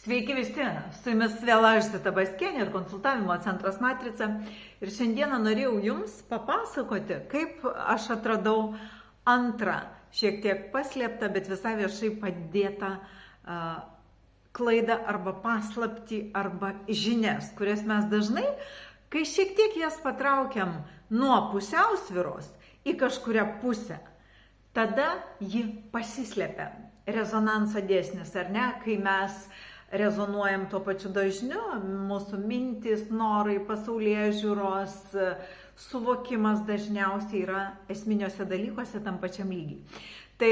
Sveiki visi, su jumis vėl aš Zita Baskienė ir konsultavimo centras Matrica. Ir šiandieną norėjau jums papasakoti, kaip aš atradau antrą, šiek tiek paslėptą, bet visai viešai padėtą klaidą arba paslaptį arba žinias, kurias mes dažnai, kai šiek tiek jas patraukiam nuo pusiausvyros į kažkurią pusę, tada ji pasislepia. Rezonanso dėsnis, ar ne, kai mes rezonuojam tuo pačiu dažniu, mūsų mintis, norai, pasaulėžiūros, suvokimas dažniausiai yra esminiuose dalykuose tam pačiam lygiai. Tai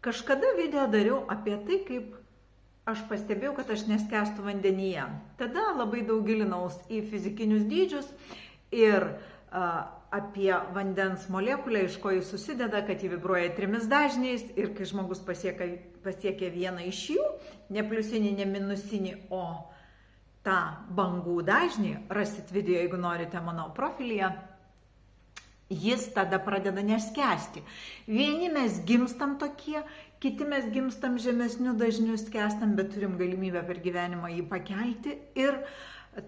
kažkada video dariau apie tai, kaip aš pastebėjau, kad aš neskęstu vandenyje. Tada labai daug gilinaus į fizikinius dydžius ir apie vandens molekulę, iš ko jis susideda, kad jį vibruoja 3 dažniais ir kai žmogus pasiekia vieną iš jų, ne pliusinį, ne minusinį, o tą bangų dažnį, rasit video, jeigu norite mano profilyje, jis tada pradeda neskęsti. Vieni mes gimstam tokie, kiti mes gimstam žemesnių dažnių, skęstam, bet turim galimybę per gyvenimą jį pakelti ir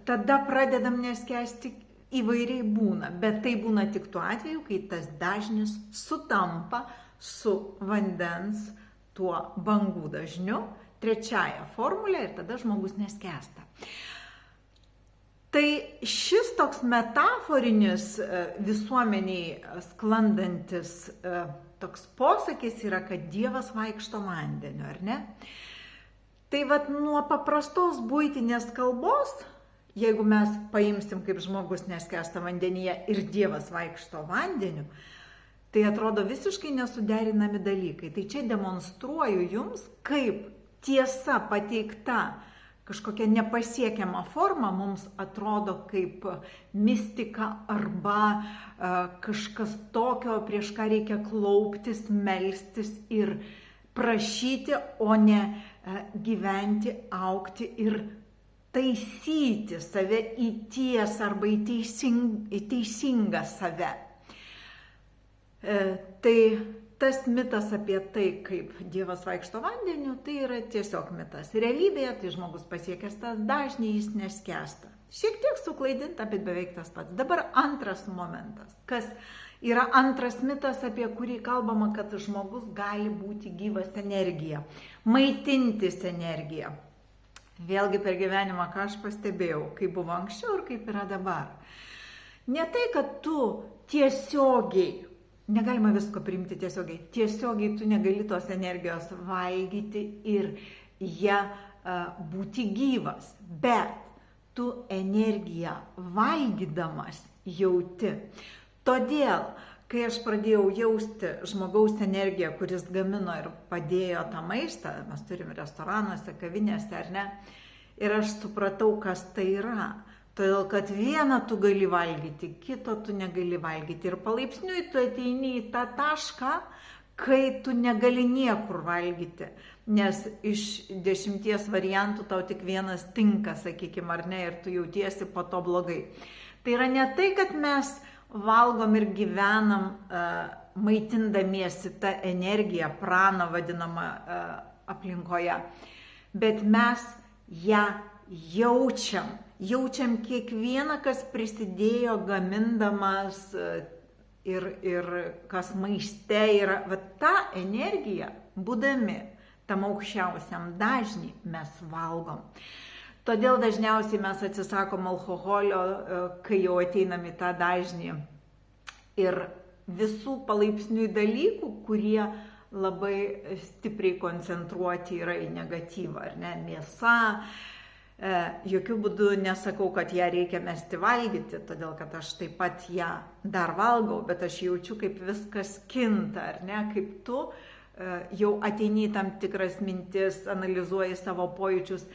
tada pradedam neskęsti. Įvairiai būna, bet tai būna tik tuo atveju, kai tas dažnis sutampa su vandens tuo bangų dažniu, trečiaja formulė, ir tada žmogus neskęsta. Tai šis toks metaforinis visuomeniai sklandantis toks posakis yra, kad Dievas vaikšto vandeniu, ar ne? Tai vat nuo paprastos buitinės kalbos, jeigu mes paimsim, kaip žmogus neskęsta vandenyje ir Dievas vaikšto vandeniu, tai atrodo visiškai nesuderinami dalykai. Tai čia demonstruoju jums, kaip tiesa pateikta kažkokia nepasiekiama forma mums atrodo kaip mistika arba kažkas tokio, prieš ką reikia klauptis, melstis ir prašyti, o ne gyventi, augti ir taisyti save į tiesą arba į teisingą save. Tai tas mitas apie tai, kaip Dievas vaikšto vandeniu, tai yra tiesiog mitas. Realybėje tai žmogus pasiekęs tas dažnį, jis neskęsta. Šiek tiek suklaidinta, bet beveik tas pats. Dabar antras momentas. Kas yra antras mitas, apie kurį kalbama, kad žmogus gali būti gyvas energija, maitintis energiją. Vėlgi per gyvenimą, ką aš pastebėjau, kaip buvo anksčiau ir kaip yra dabar. Ne tai, kad tu tiesiogiai, negalima visko priimti tiesiogiai tu negali tos energijos valgyti ir ją būti gyvas, bet tu energiją valgydamas jauti. Todėl, kai aš pradėjau jausti žmogaus energiją, kuris gamino ir padėjo tą maistą, mes turim restoranuose, kavinėse, ar ne, ir aš supratau, kas tai yra. Todėl, kad vieną tu gali valgyti, kito tu negali valgyti. Ir palaipsniui tu ateini į tą tašką, kai tu negali niekur valgyti. Nes iš 10 variantų tau tik vienas tinka, sakykime, ar ne, ir tu jautiesi po to blogai. Tai yra ne tai, kad mes valgom ir gyvenam maitindamiesi tą energiją, praną vadinamą aplinkoje, bet mes ją jaučiam. Jaučiam kiekvieną, kas prisidėjo gamindamas ir kas maiste yra. Va tą energiją, būdami tam aukščiausiam dažnį, mes valgom. Todėl dažniausiai mes atsisakom alkoholio, kai jau ateinam į tą dažnį. Ir visų palaipsniui dalykų, kurie labai stipriai koncentruoti yra į negatyvą, ar ne, mėsa. Jokių būdų nesakau, kad ją reikia mesti valgyti, todėl kad aš taip pat ją dar valgau, bet aš jaučiu, kaip viskas kinta, ar ne, kaip tu jau ateini į tam tikras mintis, analizuoji savo pojūčius.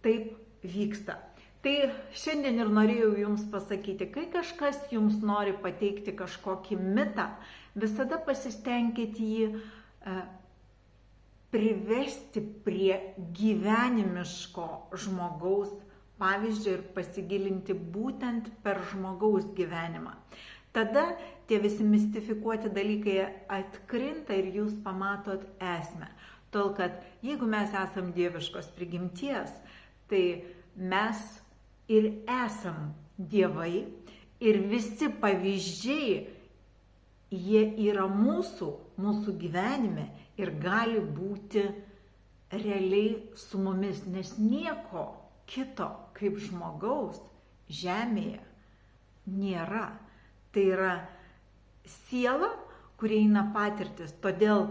Taip vyksta. Tai šiandien ir norėjau jums pasakyti, kai kažkas jums nori pateikti kažkokį mitą, visada pasistengkit jį privesti prie gyvenimiško žmogaus pavyzdžio ir pasigilinti būtent per žmogaus gyvenimą. Tada tie visi mistifikuoti dalykai atkrinta ir jūs pamatot esmę. Todėl, kad jeigu mes esam dieviškos prigimties, tai mes ir esam dievai ir visi pavyzdžiai, jie yra mūsų gyvenime ir gali būti realiai su mumis, nes nieko kito kaip žmogaus žemėje nėra. Tai yra siela, kuri eina patirtis. Todėl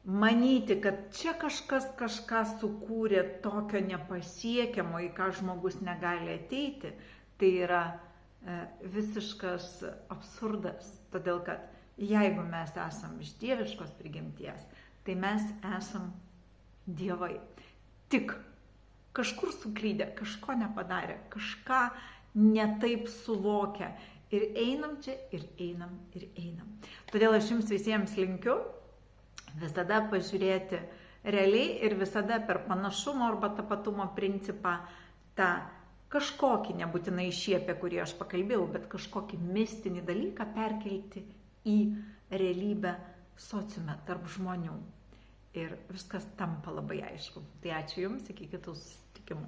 manyti, kad čia kažkas kažką sukūrė tokio nepasiekiamo, į ką žmogus negali ateiti, tai yra visiškas absurdas. Todėl, kad jeigu mes esam iš dieviškos prigimties, tai mes esam dievai. Tik kažkur suklydę, kažko nepadarė, kažką netaip suvokia. Ir einam čia, ir einam, ir einam. Todėl aš jums visiems linkiu visada pažiūrėti realiai ir visada per panašumo arba tapatumo principą tą kažkokį, nebūtinai šį, apie kurį aš pakalbėjau, bet kažkokį mistinį dalyką perkelti į realybę sociume tarp žmonių. Ir viskas tampa labai aišku. Tai ačiū Jums, iki kitų susitikimų.